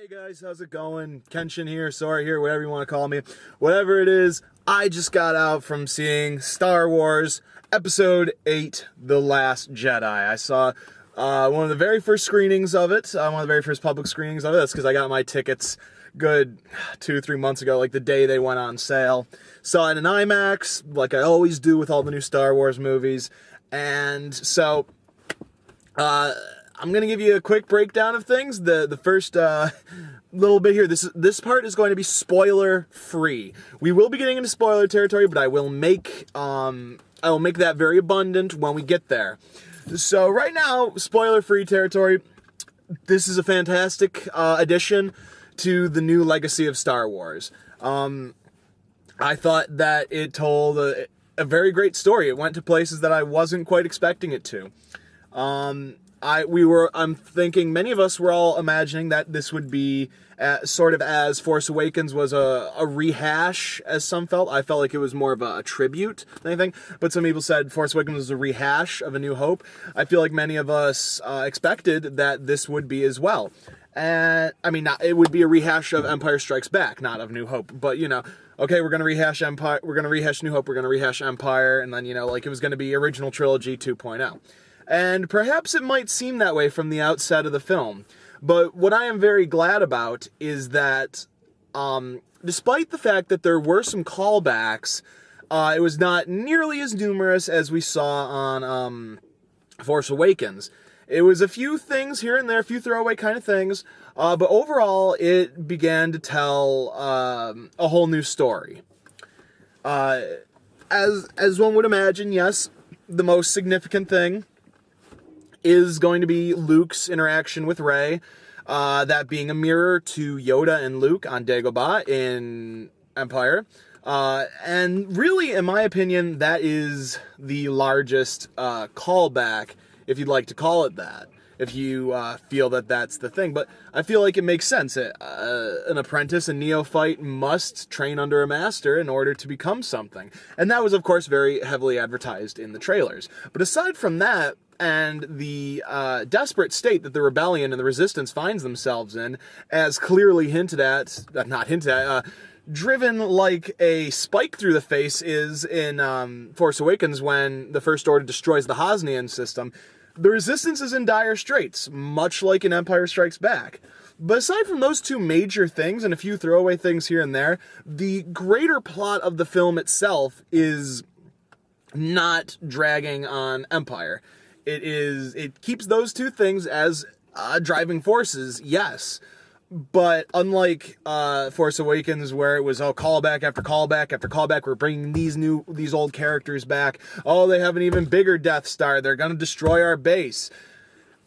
Hey guys, how's it going? Kenshin here, Sora here, whatever you want to call me. Whatever it is, I just got out from seeing Star Wars Episode 8, The Last Jedi. I saw one of the very first screenings of it, one of the very first public screenings of it. That's because I got my tickets good 2-3 months ago, like the day they went on sale. Saw it in IMAX, like I always do with all the new Star Wars movies. And so, I'm going to give you a quick breakdown of things. The first little bit here, this part is going to be spoiler free. We will be getting into spoiler territory, but I will make that very abundant when we get there. So right now, spoiler free territory. This is a fantastic addition to the new legacy of Star Wars. I thought that it told a very great story. It went to places that I wasn't quite expecting it to. I'm thinking many of us were all imagining that this would be sort of as Force Awakens was a rehash, as some felt. I felt like it was more of a tribute than anything, but some people said Force Awakens was a rehash of A New Hope. I feel like many of us expected that this would be as well. And I mean, it would be a rehash of Empire Strikes Back, not of New Hope, but you know, okay, we're going to rehash Empire, we're going to rehash New Hope, we're going to rehash Empire, and then, you know, like it was going to be original trilogy 2.0. And perhaps it might seem that way from the outset of the film. But what I am very glad about is that, despite the fact that there were some callbacks, it was not nearly as numerous as we saw on Force Awakens. It was a few things here and there, a few throwaway kind of things, but overall it began to tell a whole new story. As one would imagine, yes, the most significant thing is going to be Luke's interaction with Rey, that being a mirror to Yoda and Luke on Dagobah in Empire. And really, in my opinion, that is the largest callback, if you'd like to call it that, if you feel that that's the thing. But I feel like it makes sense. An apprentice, a neophyte, must train under a master in order to become something. And that was, of course, very heavily advertised in the trailers. But aside from that, and the desperate state that the rebellion and the resistance finds themselves in, as clearly hinted at, driven like a spike through the face is in Force Awakens when the First Order destroys the Hosnian system, the resistance is in dire straits, much like in Empire Strikes Back. But aside from those two major things and a few throwaway things here and there, the greater plot of the film itself is not dragging on Empire. It keeps those two things as driving forces, yes. But unlike Force Awakens, where it was callback after callback after callback, we're bringing these old characters back. Oh, they have an even bigger Death Star. They're gonna destroy our base.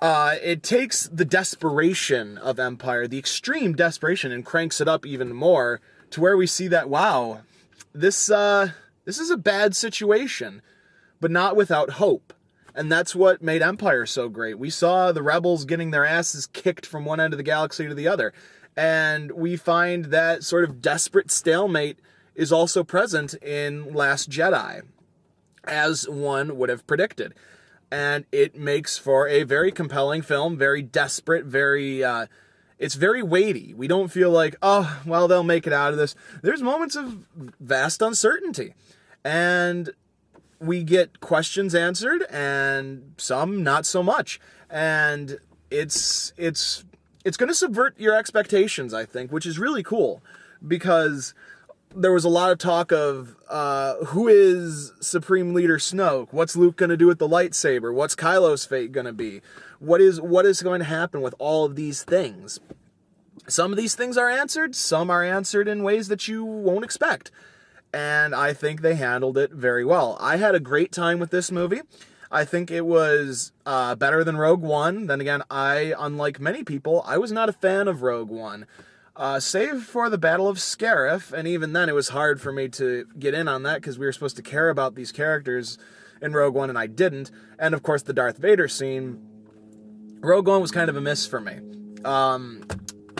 It takes the desperation of Empire, the extreme desperation, and cranks it up even more to where we see that, wow, this is a bad situation, but not without hope. And that's what made Empire so great. We saw the rebels getting their asses kicked from one end of the galaxy to the other. And we find that sort of desperate stalemate is also present in Last Jedi, as one would have predicted. And it makes for a very compelling film, very desperate, it's very weighty. We don't feel like, oh, well, they'll make it out of this. There's moments of vast uncertainty. And we get questions answered, and some not so much. And it's going to subvert your expectations, I think, which is really cool, because there was a lot of talk of who is Supreme Leader Snoke? What's Luke going to do with the lightsaber? What's Kylo's fate going to be? What is going to happen with all of these things? Some of these things are answered. Some are answered in ways that you won't expect. And I think they handled it very well. I had a great time with this movie. I think it was better than Rogue One. Then again, unlike many people, I was not a fan of Rogue One. Save for the Battle of Scarif, and even then it was hard for me to get in on that because we were supposed to care about these characters in Rogue One, and I didn't. And of course, the Darth Vader scene. Rogue One was kind of a miss for me.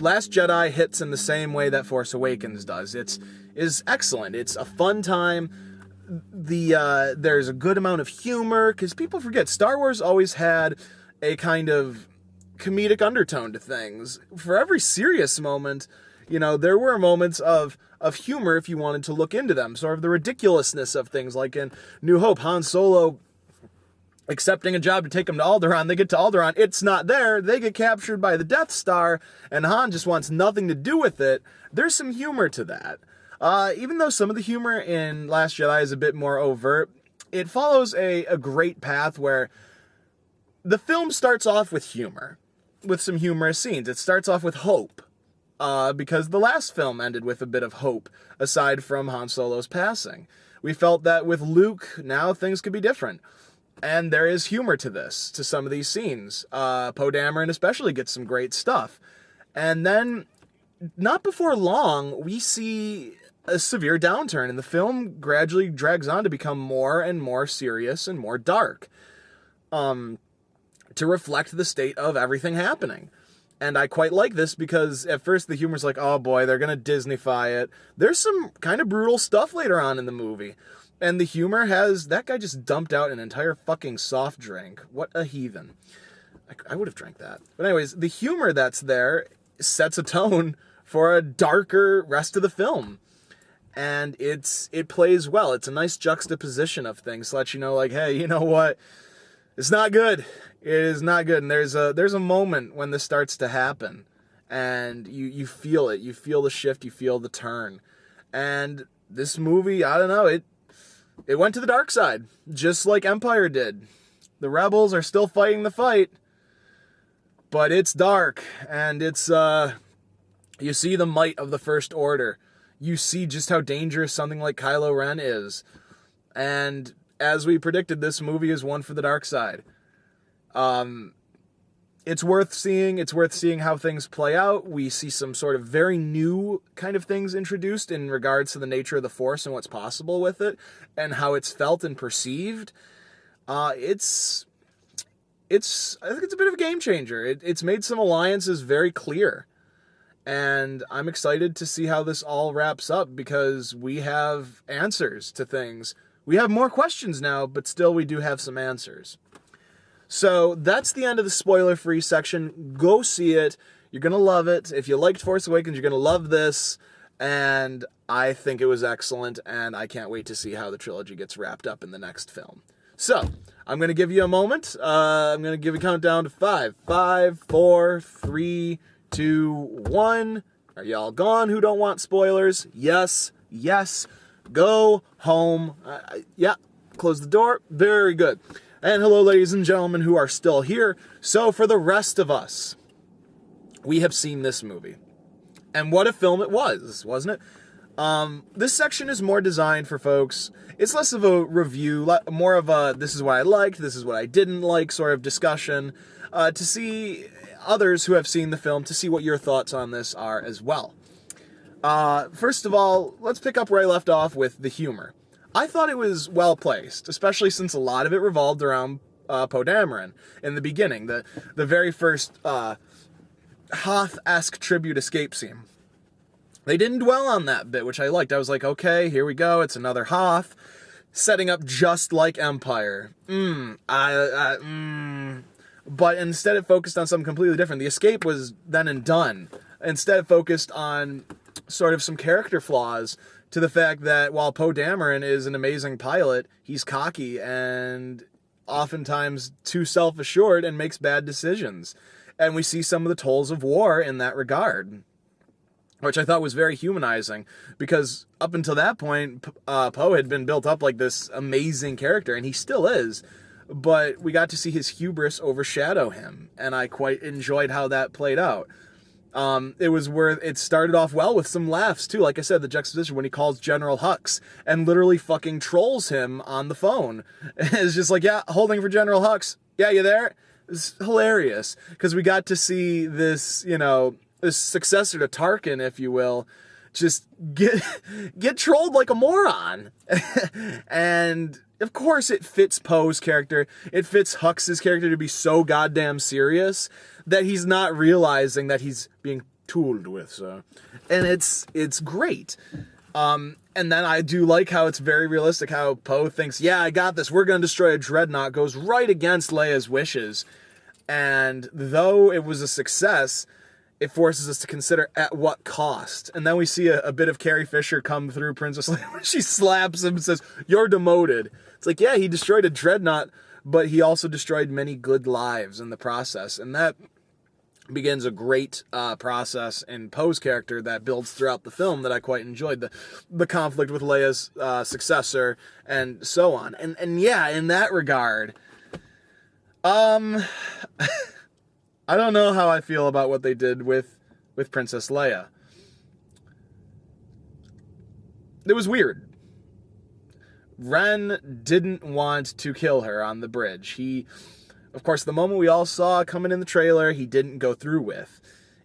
Last Jedi hits in the same way that Force Awakens does. Is excellent. It's a fun time. There's a good amount of humor, because people forget Star Wars always had a kind of comedic undertone to things. For every serious moment, there were moments of humor if you wanted to look into them. Sort of the ridiculousness of things, like in New Hope, Han Solo accepting a job to take them to Alderaan. They get to Alderaan, it's not there. They get captured by the Death Star, and Han just wants nothing to do with it. There's some humor to that. Even though some of the humor in Last Jedi is a bit more overt, it follows a great path where the film starts off with humor, with some humorous scenes. It starts off with hope, because the last film ended with a bit of hope, aside from Han Solo's passing. We felt that with Luke, now things could be different. And there is humor to this, to some of these scenes. Poe Dameron especially gets some great stuff. And then, not before long, we see a severe downturn, and the film gradually drags on to become more and more serious and more dark, to reflect the state of everything happening. And I quite like this because at first the humor's like, oh boy, they're gonna Disney-fy it. There's some kind of brutal stuff later on in the movie. And the humor has, that guy just dumped out an entire fucking soft drink. What a heathen. I would have drank that. But anyways, the humor that's there sets a tone for a darker rest of the film. And it plays well. It's a nice juxtaposition of things to let you know, like, hey, you know what? It's not good. It is not good. And there's a moment when this starts to happen. And you feel it. You feel the shift. You feel the turn. And this movie, I don't know, it went to the dark side, just like Empire did. The rebels are still fighting the fight, but it's dark, and it's, you see the might of the First Order. You see just how dangerous something like Kylo Ren is. And as we predicted, this movie is one for the dark side. It's worth seeing. It's worth seeing how things play out. We see some sort of very new kind of things introduced in regards to the nature of the Force and what's possible with it, and how it's felt and perceived. I think it's a bit of a game changer. It's made some alliances very clear, and I'm excited to see how this all wraps up, because we have answers to things. We have more questions now, but still we do have some answers. So that's the end of the spoiler-free section. Go see it. You're going to love it. If you liked Force Awakens, you're going to love this. And I think it was excellent, and I can't wait to see how the trilogy gets wrapped up in the next film. So, I'm going to give you a moment. I'm going to give a countdown to 5. 5, 4, 3, 2, 1. Are y'all gone who don't want spoilers? Yes. Yes. Go home. Yeah. Close the door. Very good. And hello, ladies and gentlemen who are still here. So for the rest of us, we have seen this movie. And what a film it was, wasn't it? This section is more designed for folks. It's less of a review, more of a this is what I liked, this is what I didn't like sort of discussion, to see others who have seen the film, to see what your thoughts on this are as well. First of all, let's pick up where I left off with the humor. I thought it was well placed, especially since a lot of it revolved around Poe Dameron in the beginning, the very first Hoth-esque tribute escape scene. They didn't dwell on that bit, which I liked. I was like, okay, here we go, it's another Hoth, setting up just like Empire. But instead it focused on something completely different. The escape was then and done. Instead it focused on sort of some character flaws, to the fact that while Poe Dameron is an amazing pilot, he's cocky and oftentimes too self-assured and makes bad decisions. And we see some of the tolls of war in that regard, which I thought was very humanizing, because up until that point, Poe had been built up like this amazing character, and he still is, but we got to see his hubris overshadow him, and I quite enjoyed how that played out. It started off well with some laughs too. Like I said, the juxtaposition when he calls General Hux and literally fucking trolls him on the phone. It's just like, yeah, holding for General Hux. Yeah, you there? It's hilarious, because we got to see this, this successor to Tarkin, if you will, just get trolled like a moron. And of course it fits Poe's character. It fits Hux's character to be so goddamn serious that he's not realizing that he's being tooled with. So, and it's great. And then I do like how it's very realistic, how Poe thinks, yeah, I got this, we're going to destroy a dreadnought, goes right against Leia's wishes. And though it was a success, it forces us to consider at what cost. And then we see a bit of Carrie Fisher come through Princess Leia when she slaps him and says, "You're demoted." It's like, yeah, he destroyed a dreadnought, but he also destroyed many good lives in the process. And that begins a great process in Poe's character that builds throughout the film that I quite enjoyed. The conflict with Leia's successor and so on. And yeah, in that regard, I don't know how I feel about what they did with Princess Leia. It was weird. Ren didn't want to kill her on the bridge. Of course, the moment we all saw coming in the trailer, he didn't go through with.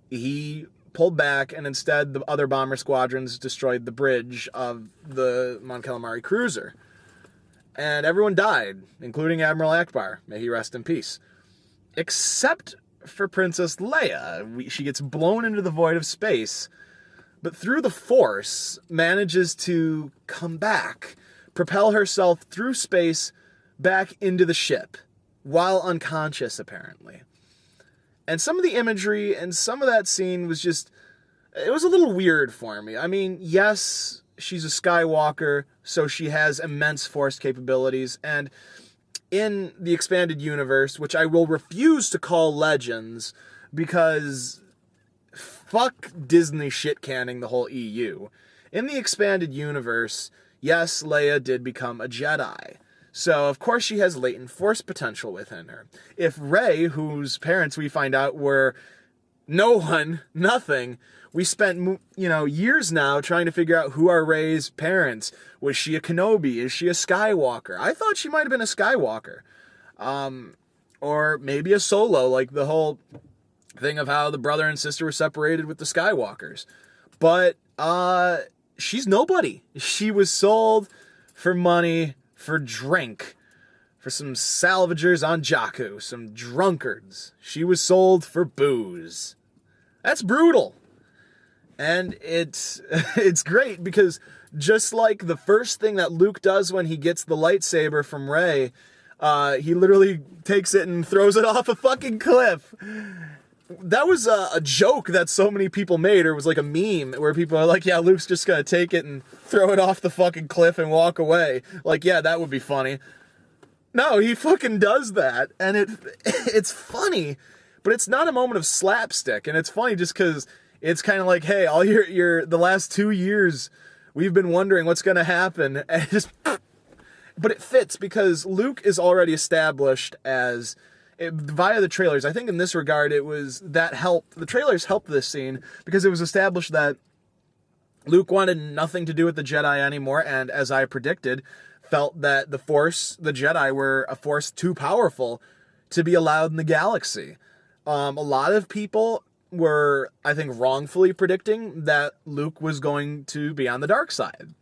He pulled back, and instead the other bomber squadrons destroyed the bridge of the Mon Calamari cruiser. And everyone died, including Admiral Akbar. May he rest in peace. Except for Princess Leia. She gets blown into the void of space, but through the Force manages to come back, propel herself through space back into the ship, while unconscious, apparently. And some of the imagery and some of that scene was just, it was a little weird for me. I mean, yes, she's a Skywalker, so she has immense Force capabilities, and in the expanded universe, which I will refuse to call Legends, because fuck Disney shit-canning the whole EU. In the expanded universe, yes, Leia did become a Jedi. So, of course, she has latent Force potential within her. If Rey, whose parents we find out were no one, nothing, we spent, years now trying to figure out who are Rey's parents. Was she a Kenobi? Is she a Skywalker? I thought she might have been a Skywalker. Or maybe a Solo, like the whole thing of how the brother and sister were separated with the Skywalkers. But, she's nobody. She was sold for money, for drink, for some salvagers on Jakku, some drunkards. She was sold for booze. That's brutal. And it's great because just like the first thing that Luke does when he gets the lightsaber from Rey, he literally takes it and throws it off a fucking cliff. That was a joke that so many people made, or it was like a meme where people are like, yeah, Luke's just gonna take it and throw it off the fucking cliff and walk away. Like, yeah, that would be funny. No, he fucking does that, and it's funny, but it's not a moment of slapstick, and it's funny just because it's kind of like, hey, all the last 2 years, we've been wondering what's gonna happen, and but it fits because Luke is already established as, via the trailers, I think in this regard, the trailers helped this scene because it was established that Luke wanted nothing to do with the Jedi anymore, and as I predicted, felt that the Jedi were a force too powerful to be allowed in the galaxy. A lot of people were, I think, wrongfully predicting that Luke was going to be on the dark side.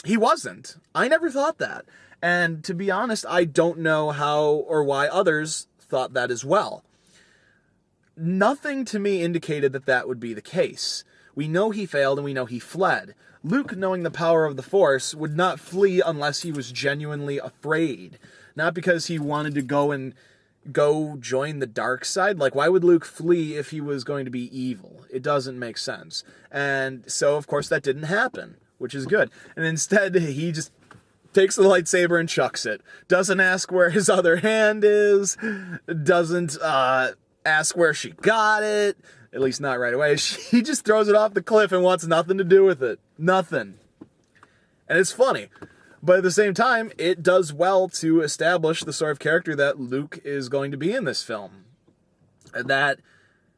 He wasn't. I never thought that. And to be honest, I don't know how or why others thought that as well. Nothing to me indicated that would be the case. We know he failed and we know he fled. Luke, knowing the power of the Force, would not flee unless he was genuinely afraid. Not because he wanted to go join the dark side. Like, why would Luke flee if he was going to be evil? It doesn't make sense. And so, of course, that didn't happen, which is good. And instead, he just takes the lightsaber and chucks it. Doesn't ask where his other hand is. Doesn't ask where she got it. At least not right away. He just throws it off the cliff and wants nothing to do with it. Nothing. And it's funny. But at the same time, it does well to establish the sort of character that Luke is going to be in this film. That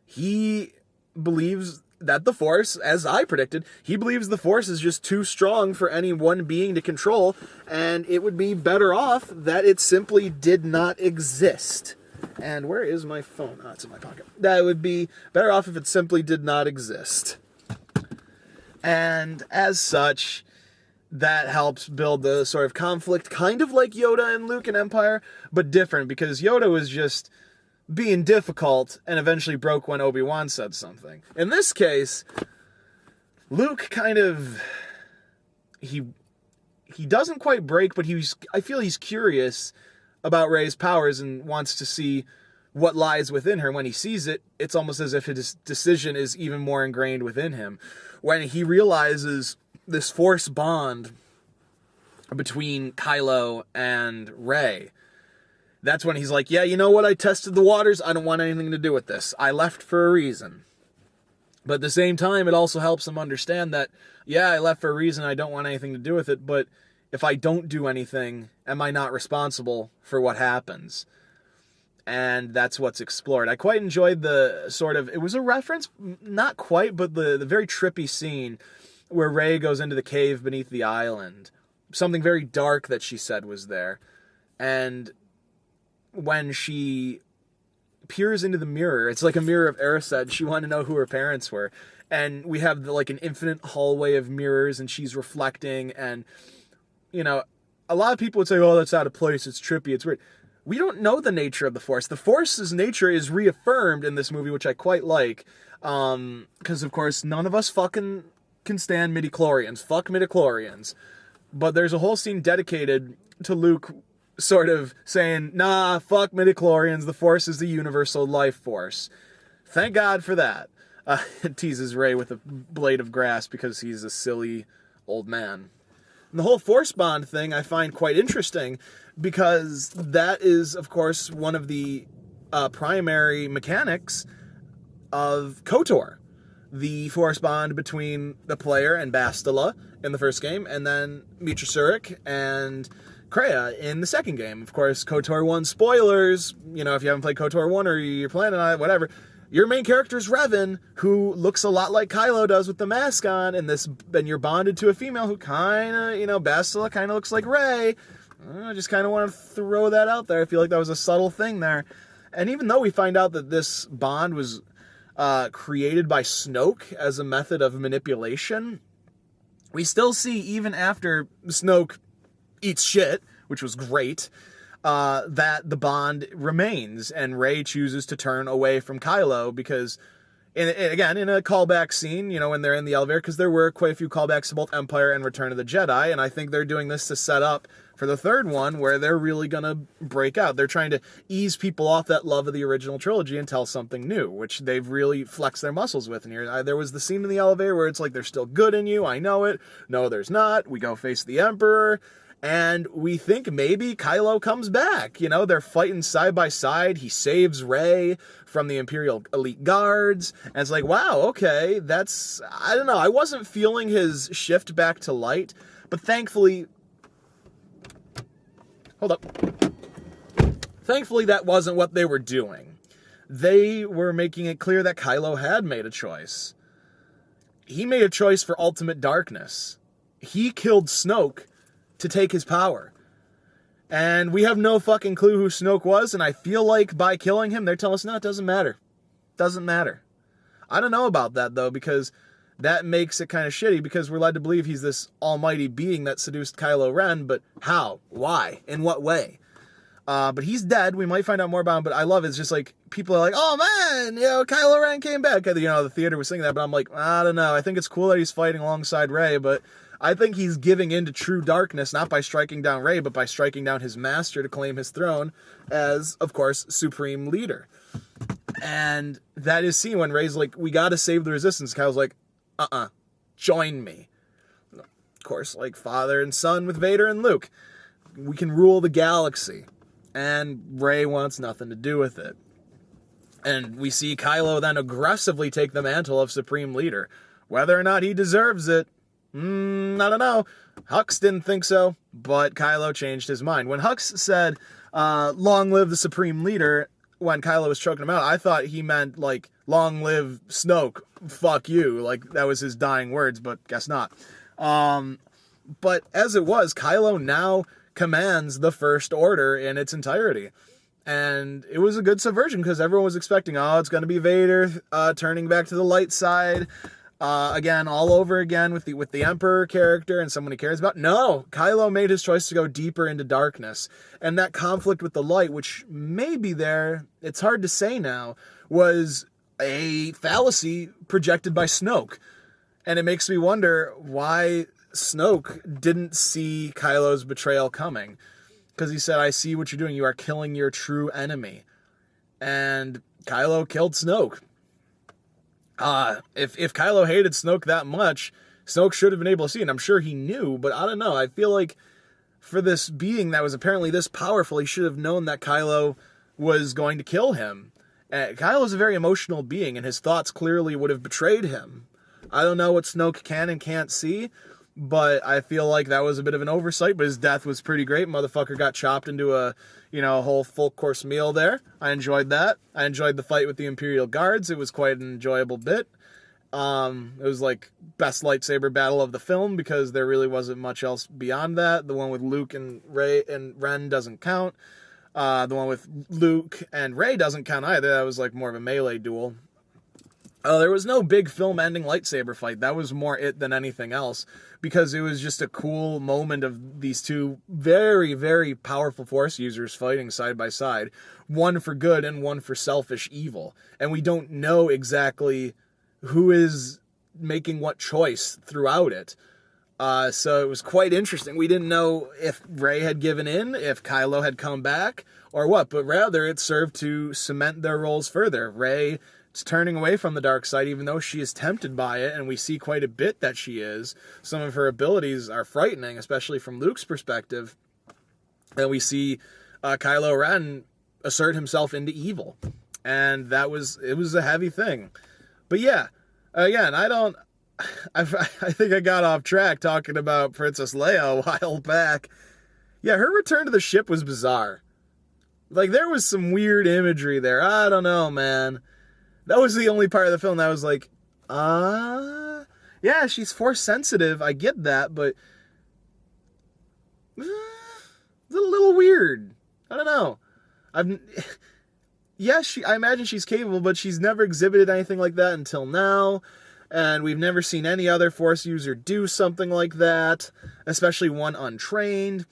he believes that the Force, as I predicted, he believes the Force is just too strong for any one being to control, and it would be better off that it simply did not exist. And where is my phone? Oh, it's in my pocket. That it would be better off if it simply did not exist. And as such, that helps build the sort of conflict, kind of like Yoda and Luke in Empire, but different, because Yoda was just being difficult and eventually broke when Obi-Wan said something. In this case, Luke kind of, he doesn't quite break, but I feel he's curious about Rey's powers and wants to see what lies within her. When he sees it, it's almost as if his decision is even more ingrained within him. When he realizes this Force bond between Kylo and Rey, that's when he's like, yeah, you know what? I tested the waters. I don't want anything to do with this. I left for a reason. But at the same time, it also helps him understand that, yeah, I left for a reason. I don't want anything to do with it. But if I don't do anything, am I not responsible for what happens? And that's what's explored. I quite enjoyed the sort of, it was a reference, not quite, but the very trippy scene where Rey goes into the cave beneath the island. Something very dark that she said was there. And when she peers into the mirror, it's like a mirror of Erised. She wanted to know who her parents were. And we have like an infinite hallway of mirrors, and she's reflecting. And, you know, a lot of people would say, oh, that's out of place. It's trippy. It's weird. We don't know the nature of the Force. The Force's nature is reaffirmed in this movie, which I quite like. Because, of course, none of us fucking can stand midichlorians. Fuck midichlorians. But there's a whole scene dedicated to Luke sort of saying, nah, fuck midichlorians. The Force is the universal life force. Thank God for that. Teases Rey with a blade of grass because he's a silly old man. And the whole Force bond thing I find quite interesting because that is, of course, one of the primary mechanics of KOTOR. The Force bond between the player and Bastila in the first game, and then Mitra Surik and Kreia in the second game. Of course, KOTOR 1 spoilers, you know, if you haven't played KOTOR 1 or you're planning on it, whatever, your main character is Revan, who looks a lot like Kylo does with the mask on, and you're bonded to a female who kind of, you know, Bastila kind of looks like Rey. I just kind of want to throw that out there. I feel like that was a subtle thing there. And even though we find out that this bond was created by Snoke as a method of manipulation, we still see, even after Snoke eats shit, which was great, that the bond remains, and Rey chooses to turn away from Kylo because, again, in a callback scene, you know, when they're in the elevator, because there were quite a few callbacks to both Empire and Return of the Jedi, and I think they're doing this to set up for the third one, where they're really going to break out. They're trying to ease people off that love of the original trilogy and tell something new, which they've really flexed their muscles with. And here, there was the scene in the elevator where it's like, there's still good in you, I know it. No, there's not. We go face the Emperor. And we think maybe Kylo comes back. You know, they're fighting side by side. He saves Rey from the Imperial elite guards. And it's like, wow, okay, that's, I don't know. I wasn't feeling his shift back to light. But thankfully, hold up. Thankfully, that wasn't what they were doing. They were making it clear that Kylo had made a choice. He made a choice for ultimate darkness. He killed Snoke to take his power. And we have no fucking clue who Snoke was, and I feel like by killing him, they're telling us, no, it doesn't matter. Doesn't matter. I don't know about that, though, because that makes it kind of shitty, because we're led to believe he's this almighty being that seduced Kylo Ren, but how? Why? In what way? But he's dead. We might find out more about him, but I love it. It's just like, people are like, oh man, you know, Kylo Ren came back. You know, the theater was singing that, but I'm like, I don't know. I think it's cool that he's fighting alongside Rey, but I think he's giving in to true darkness, not by striking down Rey, but by striking down his master to claim his throne as, of course, supreme leader. And that is seen when Rey's like, we gotta save the resistance. Kyle's like, join me. Of course, like father and son with Vader and Luke. We can rule the galaxy. And Rey wants nothing to do with it. And we see Kylo then aggressively take the mantle of supreme leader. Whether or not he deserves it, I don't know. Hux didn't think so, but Kylo changed his mind. When Hux said, long live the Supreme Leader, when Kylo was choking him out, I thought he meant, like, long live Snoke, fuck you. Like, that was his dying words, but guess not. But as it was, Kylo now commands the First Order in its entirety. And it was a good subversion, because everyone was expecting, oh, it's going to be Vader turning back to the light side. Again, all over again with the Emperor character and someone he cares about. No, Kylo made his choice to go deeper into darkness. And that conflict with the light, which may be there, it's hard to say now, was a fallacy projected by Snoke. And it makes me wonder why Snoke didn't see Kylo's betrayal coming. Because he said, I see what you're doing. You are killing your true enemy. and Kylo killed Snoke. If Kylo hated Snoke that much, Snoke should have been able to see it. I'm sure he knew, but I don't know. I feel like for this being that was apparently this powerful, he should have known that Kylo was going to kill him. Kylo is a very emotional being, and his thoughts clearly would have betrayed him. I don't know what Snoke can and can't see, but I feel like that was a bit of an oversight, but his death was pretty great. Motherfucker got chopped into a whole full course meal there. I enjoyed that. I enjoyed the fight with the Imperial Guards. It was quite an enjoyable bit. It was like best lightsaber battle of the film because there really wasn't much else beyond that. The one with Luke and Rey and Ren doesn't count. The one with Luke and Rey doesn't count either. That was like more of a melee duel. There was no big film-ending lightsaber fight. That was more it than anything else, because it was just a cool moment of these two very, very powerful Force users fighting side by side, one for good and one for selfish evil. And we don't know exactly who is making what choice throughout it. So it was quite interesting. We didn't know if Rey had given in, if Kylo had come back, or what, but rather it served to cement their roles further. Rey is turning away from the dark side, even though she is tempted by it, and we see quite a bit that she is. Some of her abilities are frightening, especially from Luke's perspective. And we see Kylo Ren assert himself into evil. And it was a heavy thing. But yeah, again, I think I got off track talking about Princess Leia a while back. Yeah, her return to the ship was bizarre. Like, there was some weird imagery there. I don't know, man. That was the only part of the film that I was like, yeah, she's Force sensitive. I get that, but it's a little weird. I don't know. I imagine she's capable, but she's never exhibited anything like that until now. And we've never seen any other Force user do something like that, especially one untrained.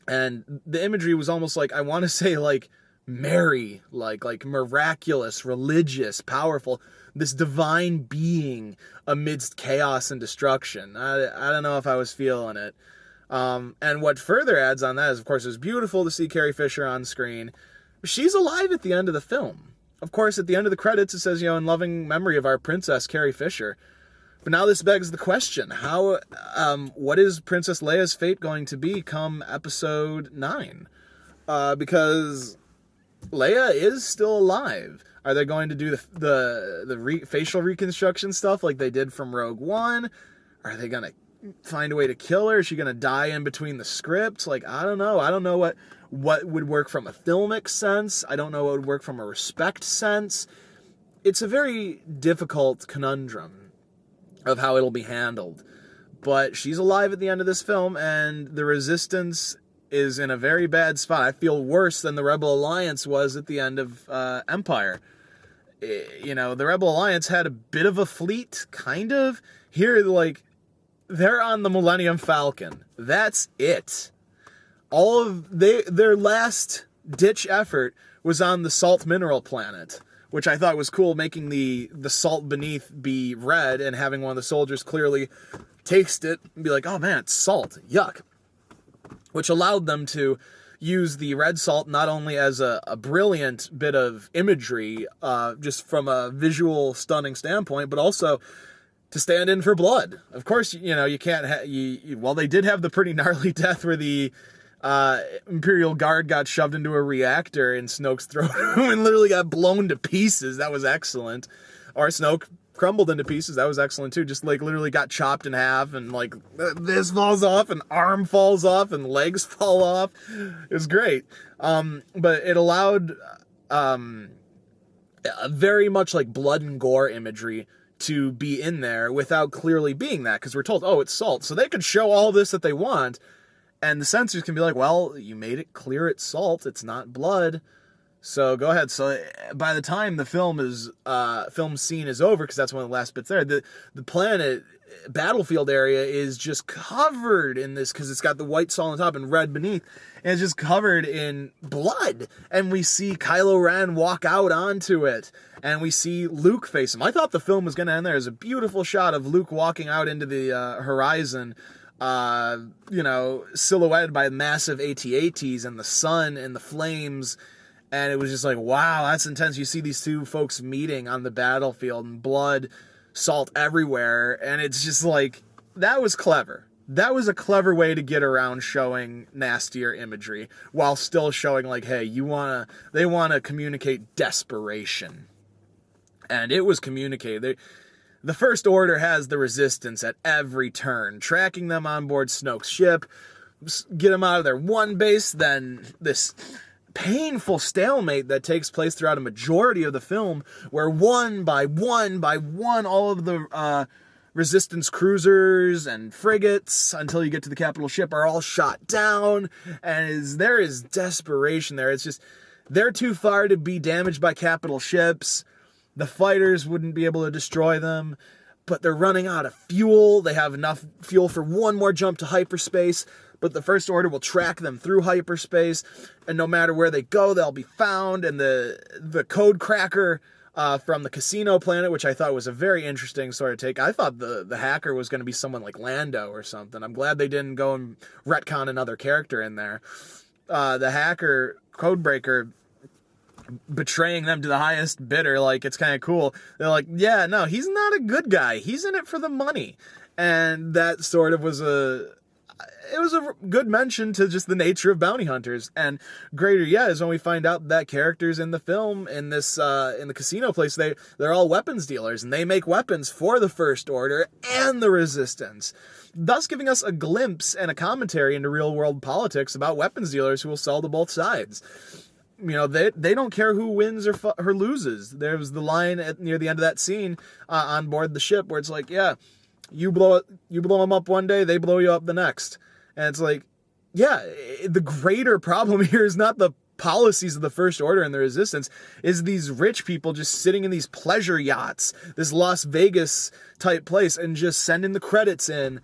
And the imagery was almost like, I want to say like Mary, like miraculous, religious, powerful, this divine being amidst chaos and destruction. I don't know if I was feeling it. And what further adds on that is, of course, it was beautiful to see Carrie Fisher on screen. She's alive at the end of the film. Of course, at the end of the credits, it says, in loving memory of our princess, Carrie Fisher. But now this begs the question, what is Princess Leia's fate going to be come episode 9? Because Leia is still alive. Are they going to do the facial reconstruction stuff like they did from Rogue One? Are they going to find a way to kill her? Is she going to die in between the scripts? Like, I don't know. I don't know what would work from a filmic sense. I don't know what would work from a respect sense. It's a very difficult conundrum of how it'll be handled. But she's alive at the end of this film, and the Resistance is in a very bad spot. I feel worse than the Rebel Alliance was at the end of Empire. The Rebel Alliance had a bit of a fleet, kind of. Here, like, they're on the Millennium Falcon. That's it. All of their last ditch effort was on the salt mineral planet, which I thought was cool, making the salt beneath be red and having one of the soldiers clearly taste it and be like, oh man, it's salt, yuck. Which allowed them to use the red salt not only as a brilliant bit of imagery, just from a visual stunning standpoint, but also to stand in for blood. Of course, you can't well, they did have the pretty gnarly death where the Imperial Guard got shoved into a reactor in Snoke's throat and literally got blown to pieces. That was excellent. Or Snoke crumbled into pieces. That was excellent too. Just like literally got chopped in half, and like this falls off, and arm falls off, and legs fall off. It was great. But it allowed very much like blood and gore imagery to be in there without clearly being that, because we're told, oh, it's salt. So they could show all this that they want, and the censors can be like, well, you made it clear it's salt, it's not blood, so go ahead. So by the time the film scene is over, because that's one of the last bits there, the planet battlefield area is just covered in this, because it's got the white salt on top and red beneath, and it's just covered in blood. And we see Kylo Ren walk out onto it, and we see Luke face him. I thought the film was going to end there. There's a beautiful shot of Luke walking out into the horizon, silhouetted by massive AT-ATs and the sun and the flames And it was just like, wow, that's intense. You see these two folks meeting on the battlefield and blood, salt everywhere. And it's just like, that was clever. That was a clever way to get around showing nastier imagery while still showing like, hey, they want to communicate desperation. And it was communicated. The First Order has the Resistance at every turn, tracking them on board Snoke's ship, get them out of their one base, then this painful stalemate that takes place throughout a majority of the film, where one by one all of the Resistance cruisers and frigates, until you get to the capital ship, are all shot down, and there is desperation there. It's just, they're too far to be damaged by capital ships. The fighters wouldn't be able to destroy them, but they're running out of fuel. They have enough fuel for one more jump to hyperspace, but the First Order will track them through hyperspace, and no matter where they go, they'll be found. And the code cracker from the casino planet, which I thought was a very interesting sort of take. I thought the hacker was going to be someone like Lando or something. I'm glad they didn't go and retcon another character in there. The hacker, codebreaker, betraying them to the highest bidder, like, it's kind of cool. They're like, yeah, no, he's not a good guy. He's in it for the money. And that sort of was a good mention to just the nature of bounty hunters. And greater yet is when we find out that characters in the film, in this in the casino place, they're all weapons dealers, and they make weapons for the First Order and the Resistance, thus giving us a glimpse and a commentary into real world politics about weapons dealers who will sell to both sides. You know, they don't care who wins or loses. There was the line near the end of that scene on board the ship where it's like, yeah, you blow them up one day, they blow you up the next. And it's like, yeah, the greater problem here is not the policies of the First Order and the Resistance, is these rich people just sitting in these pleasure yachts, this Las Vegas type place, and just sending the credits in,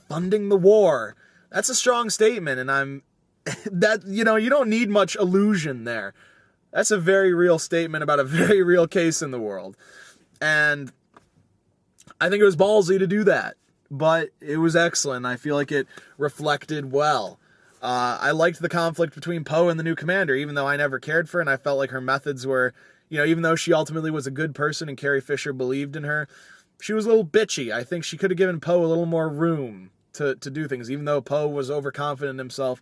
funding the war. That's a strong statement, and you don't need much illusion there. That's a very real statement about a very real case in the world. And I think it was ballsy to do that, but it was excellent. I feel like it reflected well. I liked the conflict between Poe and the new commander, even though I never cared for her, and I felt like her methods were, even though she ultimately was a good person and Carrie Fisher believed in her, she was a little bitchy. I think she could have given Poe a little more room to do things, even though Poe was overconfident in himself.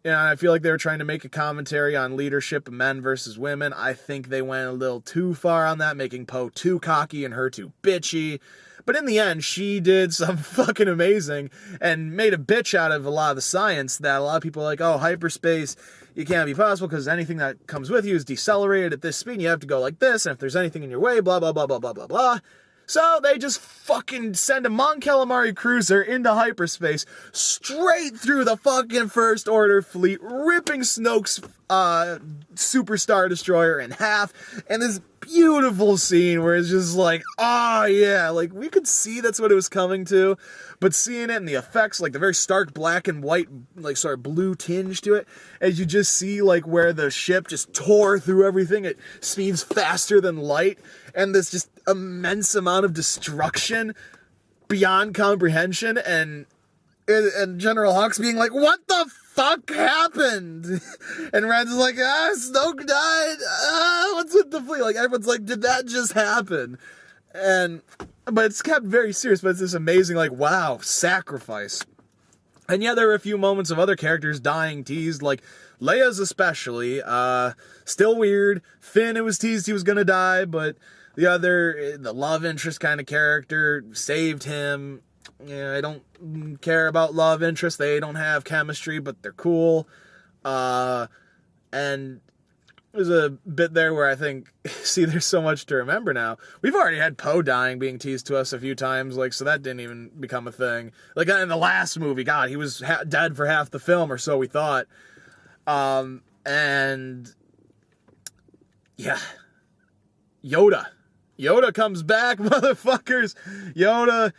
And I feel like they were trying to make a commentary on leadership of men versus women. I think they went a little too far on that, making Poe too cocky and her too bitchy. But in the end, she did some fucking amazing and made a bitch out of a lot of the science that a lot of people are like, oh, hyperspace, it can't be possible because anything that comes with you is decelerated at this speed and you have to go like this, and if there's anything in your way, blah, blah, blah, blah, blah, blah, blah. So they just fucking send a Mon Calamari cruiser into hyperspace, straight through the fucking First Order fleet, ripping Snoke's Superstar Destroyer in half, and this beautiful scene where it's just like, oh yeah, like we could see that's what it was coming to, but seeing it and the effects, like the very stark black and white, like sort of blue tinge to it, as you just see like where the ship just tore through everything, it speeds faster than light, and this just immense amount of destruction beyond comprehension, and General Hux being like, what the fuck happened? And Red's like, Snoke died. What's with the fleet? Like, everyone's like, did that just happen? But it's kept very serious, but it's this amazing, like, wow, sacrifice. And yeah, there were a few moments of other characters dying teased, like Leia's especially. Still weird. Finn, it was teased he was gonna die, but the love interest kind of character saved him. Yeah, I don't care about love interest. They don't have chemistry, but they're cool. And there's a bit there where I think, see, there's so much to remember now. We've already had Poe dying being teased to us a few times, like, so that didn't even become a thing. Like, in the last movie, God, he was dead for half the film, or so we thought. And, yeah. Yoda comes back, motherfuckers. Yoda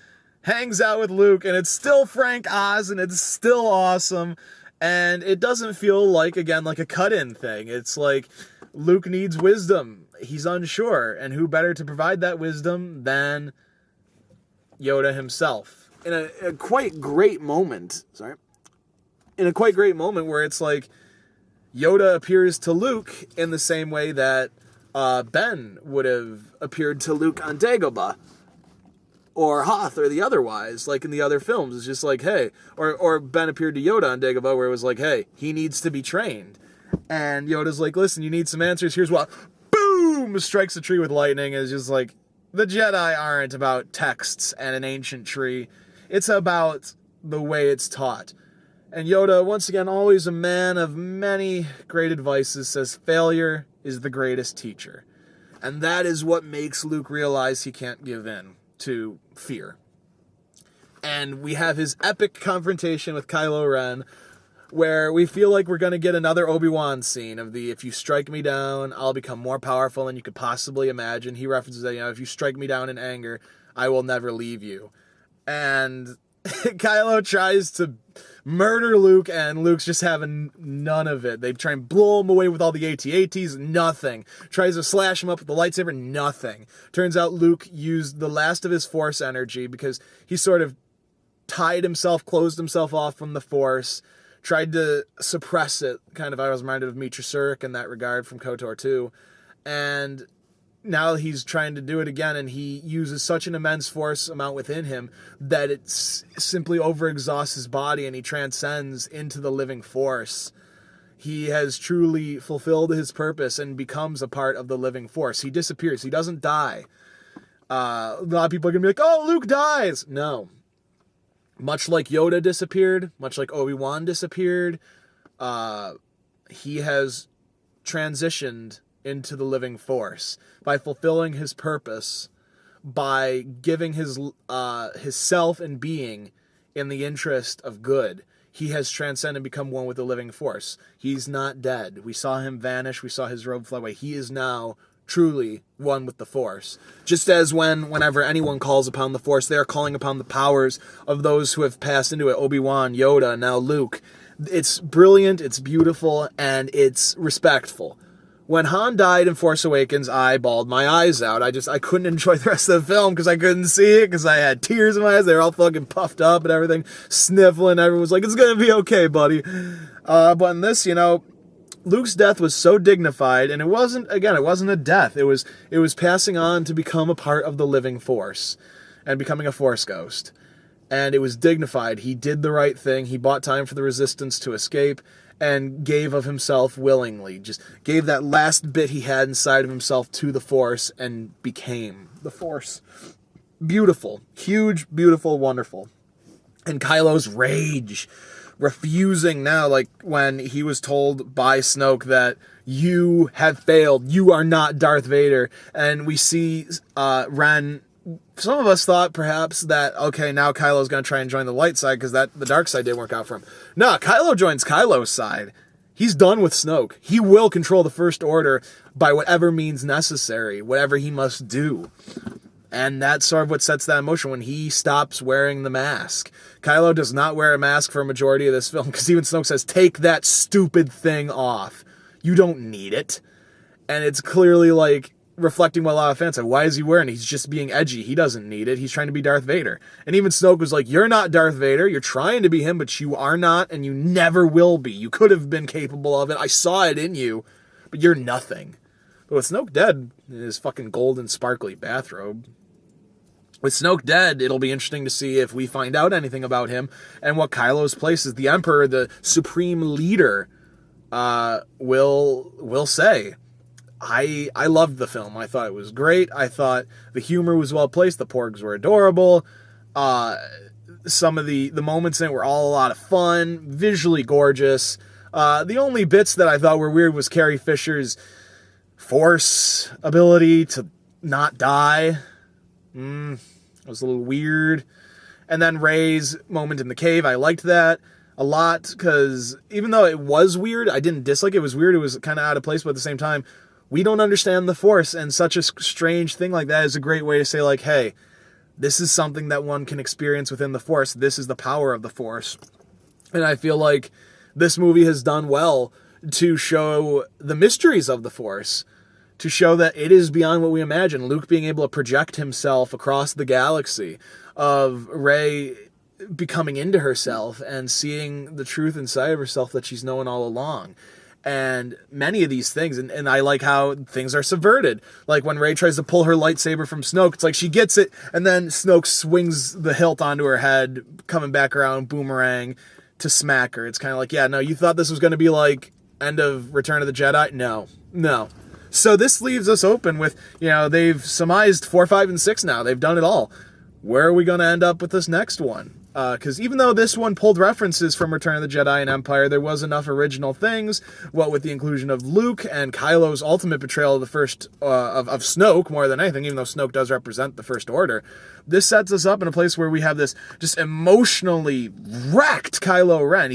hangs out with Luke, and it's still Frank Oz, and it's still awesome, and it doesn't feel like, again, like a cut-in thing. It's like Luke needs wisdom. He's unsure, and who better to provide that wisdom than Yoda himself? In a quite great moment where it's like, Yoda appears to Luke in the same way that Ben would have appeared to Luke on Dagobah. Or Hoth, or the otherwise, like in the other films. It's just like, hey, or Ben appeared to Yoda on Dagobah, where it was like, hey, he needs to be trained. And Yoda's like, listen, you need some answers, here's what. Boom! Strikes a tree with lightning. It's just like, the Jedi aren't about texts and an ancient tree. It's about the way it's taught. And Yoda, once again, always a man of many great advices, says failure is the greatest teacher. And that is what makes Luke realize he can't give in to fear. And we have his epic confrontation with Kylo Ren, where we feel like we're going to get another Obi-Wan scene of the, if you strike me down, I'll become more powerful than you could possibly imagine. He references that, if you strike me down in anger, I will never leave you. And Kylo tries to murder Luke, and Luke's just having none of it. They try and blow him away with all the AT-ATs, nothing. Tries to slash him up with the lightsaber, nothing. Turns out Luke used the last of his Force energy because he sort of tied himself, closed himself off from the Force, tried to suppress it. Kind of, I was reminded of Mitra Surik in that regard from KOTOR 2. And now he's trying to do it again, and he uses such an immense force amount within him that it simply overexhausts his body, and he transcends into the living force. He has truly fulfilled his purpose and becomes a part of the living force. He disappears. He doesn't die. A lot of people are going to be like, oh, Luke dies. No. Much like Yoda disappeared, much like Obi-Wan disappeared, he has transitioned into the living force by fulfilling his purpose, by giving his self and being in the interest of good. He has transcended and become one with the living force. He's not dead. We saw him vanish. We saw his robe fly away. He is now truly one with the Force. Just as whenever anyone calls upon the Force, they are calling upon the powers of those who have passed into it. Obi-Wan, Yoda, now Luke. It's brilliant, it's beautiful, and it's respectful. When Han died in Force Awakens, I bawled my eyes out. I couldn't enjoy the rest of the film because I couldn't see it, because I had tears in my eyes. They were all fucking puffed up and everything, sniffling. Everyone was like, it's going to be okay, buddy. But in this, Luke's death was so dignified, and it wasn't a death. It was passing on to become a part of the living Force and becoming a Force ghost. And it was dignified. He did the right thing. He bought time for the Resistance to escape and gave of himself willingly. Just gave that last bit he had inside of himself to the Force and became the Force. Beautiful. Huge, beautiful, wonderful. And Kylo's rage. Refusing now, like when he was told by Snoke that you have failed. You are not Darth Vader. And we see Ren. Some of us thought perhaps that, okay, now Kylo's going to try and join the light side because the dark side didn't work out for him. No, Kylo joins Kylo's side. He's done with Snoke. He will control the First Order by whatever means necessary, whatever he must do. And that's sort of what sets that in motion when he stops wearing the mask. Kylo does not wear a mask for a majority of this film because even Snoke says, take that stupid thing off. You don't need it. And it's clearly like reflecting what a lot of fans say. Why is he wearing it? He's just being edgy. He doesn't need it. He's trying to be Darth Vader. And even Snoke was like, you're not Darth Vader. You're trying to be him, but you are not, and you never will be. You could have been capable of it. I saw it in you, but you're nothing. But with Snoke dead in his fucking golden sparkly bathrobe, with Snoke dead, it'll be interesting to see if we find out anything about him and what Kylo's place as the Emperor, the supreme leader, will say. I loved the film. I thought it was great. I thought the humor was well placed. The porgs were adorable. Some of the moments in it were all a lot of fun, visually gorgeous. The only bits that I thought were weird was Carrie Fisher's Force ability to not die. It was a little weird. And then Rey's moment in the cave, I liked that a lot because even though it was weird, I didn't dislike it. It was weird. It was kind of out of place, but at the same time, we don't understand the Force, and such a strange thing like that is a great way to say, like, hey, this is something that one can experience within the Force. This is the power of the Force. And I feel like this movie has done well to show the mysteries of the Force, to show that it is beyond what we imagine. Luke being able to project himself across the galaxy, of Rey becoming into herself and seeing the truth inside of herself that she's known all along. And many of these things, and I like how things are subverted. Like when Rey tries to pull her lightsaber from Snoke, it's like she gets it, and then Snoke swings the hilt onto her head, coming back around, boomerang, to smack her. It's kind of like, yeah, no, you thought this was going to be like end of Return of the Jedi? No. So this leaves us open with, they've surmised 4, 5, and 6 now. They've done it all. Where are we going to end up with this next one? Because even though this one pulled references from Return of the Jedi and Empire, there was enough original things, what with the inclusion of Luke and Kylo's ultimate betrayal of the first, of Snoke more than anything, even though Snoke does represent the First Order. This sets us up in a place where we have this just emotionally wrecked Kylo Ren.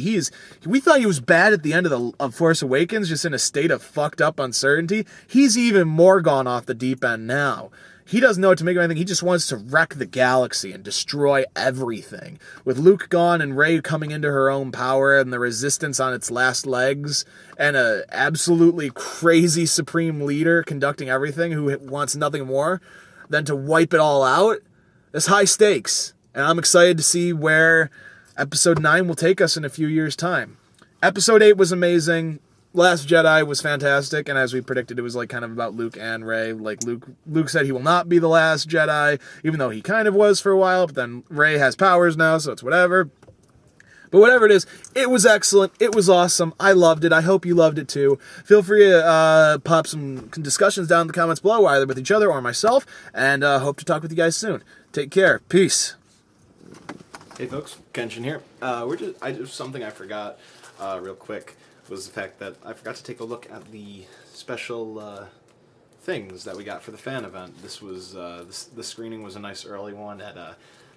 We thought he was bad at the end of Force Awakens, just in a state of fucked up uncertainty. He's even more gone off the deep end now. He doesn't know what to make of anything. He just wants to wreck the galaxy and destroy everything. With Luke gone and Rey coming into her own power and the Resistance on its last legs, and a absolutely crazy supreme leader conducting everything who wants nothing more than to wipe it all out, it's high stakes. And I'm excited to see where Episode 9 will take us in a few years' time. Episode 8 was amazing. Last Jedi was fantastic, and as we predicted, it was like kind of about Luke and Rey. Like Luke said he will not be the last Jedi, even though he kind of was for a while, but then Rey has powers now, so it's whatever. But whatever it is, it was excellent. It was awesome. I loved it. I hope you loved it too. Feel free to pop some discussions down in the comments below, either with each other or myself, and hope to talk with you guys soon. Take care. Peace. Hey folks, Kenshin here. Something I forgot real quick was the fact that I forgot to take a look at the special things that we got for the fan event. This was the screening was a nice early one at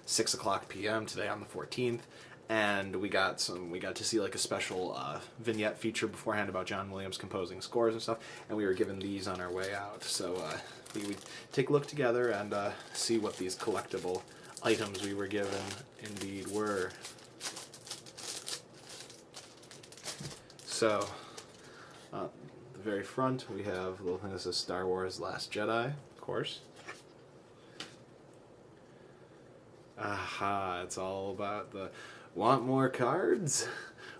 6:00 p.m. today on the 14th, and we got to see like a special vignette feature beforehand about John Williams composing scores and stuff, and we were given these on our way out. So we take a look together and see what these collectible items we were given indeed were. So, at the very front, we have a little thing that says Star Wars Last Jedi, of course. Aha, it's all about the want more cards?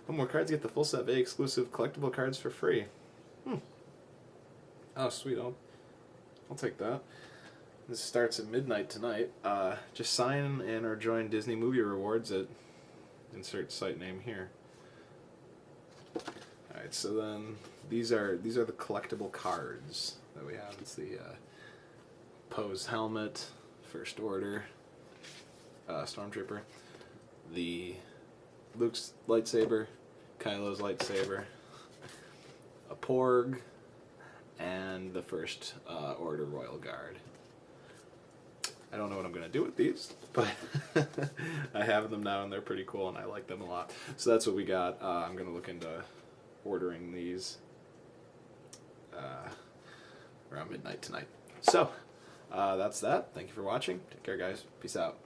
Want more cards? Get the full set of exclusive collectible cards for free. Oh, sweet. I'll take that. This starts at midnight tonight. Just sign in or join Disney Movie Rewards at insert site name here. Alright, so then these are the collectible cards that we have. It's the Poe's helmet, First Order, Stormtrooper, the Luke's lightsaber, Kylo's lightsaber, a Porg, and the First Order Royal Guard. I don't know what I'm going to do with these, but I have them now and they're pretty cool and I like them a lot. So that's what we got. I'm going to look into ordering these around midnight tonight. So, that's that. Thank you for watching. Take care, guys. Peace out.